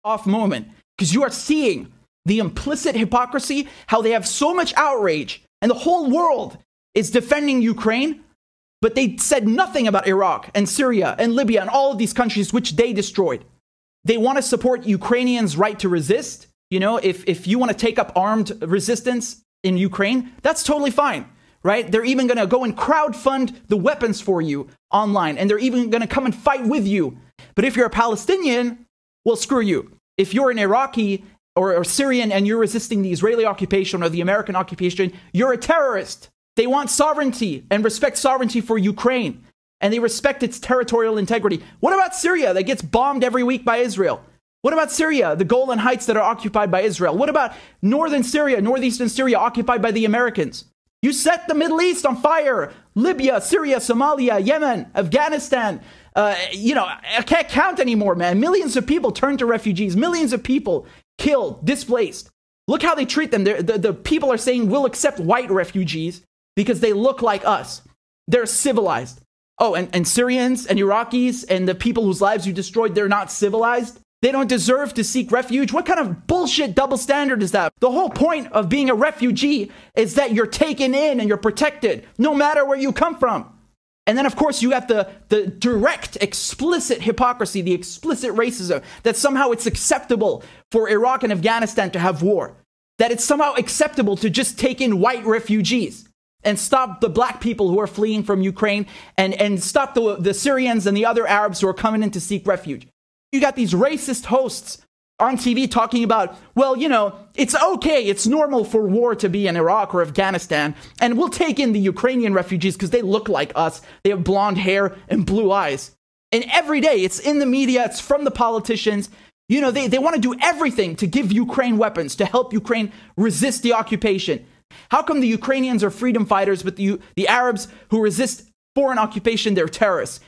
off moment, because you are seeing the implicit hypocrisy, how they have so much outrage and the whole world is defending Ukraine, but they said nothing about Iraq and Syria and Libya and all of these countries which they destroyed. They want to support Ukrainians' right to resist. You know, if you want to take up armed resistance in Ukraine, that's totally fine, right? They're even going to go and crowdfund the weapons for you online, and they're even going to come and fight with you. But if you're a Palestinian, well, screw you. If you're an Iraqi or Syrian and you're resisting the Israeli occupation or the American occupation, you're a terrorist. They want sovereignty and respect sovereignty for Ukraine, and they respect its territorial integrity. What about Syria that gets bombed every week by Israel? What about Syria, the Golan Heights that are occupied by Israel? What about northern Syria, northeastern Syria occupied by the Americans? You set the Middle East on fire. Libya, Syria, Somalia, Yemen, Afghanistan. I can't count anymore, man. Millions of people turned to refugees. Millions of people killed, displaced. Look how they treat them. The people are saying we'll accept white refugees because they look like us. They're civilized. Oh, and Syrians and Iraqis and the people whose lives you destroyed, they're not civilized? They don't deserve to seek refuge? What kind of bullshit double standard is that? The whole point of being a refugee is that you're taken in and you're protected, no matter where you come from. And then, of course, you have the direct, explicit hypocrisy, the explicit racism, that somehow it's acceptable for Iraq and Afghanistan to have war. That it's somehow acceptable to just take in white refugees and stop the black people who are fleeing from Ukraine and stop the Syrians and the other Arabs who are coming in to seek refuge. You got these racist hosts on TV talking about, well, you know, it's okay, it's normal for war to be in Iraq or Afghanistan, and we'll take in the Ukrainian refugees because they look like us. They have blonde hair and blue eyes. And every day, it's in the media, it's from the politicians. You know, they want to do everything to give Ukraine weapons, to help Ukraine resist the occupation. How come the Ukrainians are freedom fighters, but the Arabs who resist foreign occupation, they're terrorists?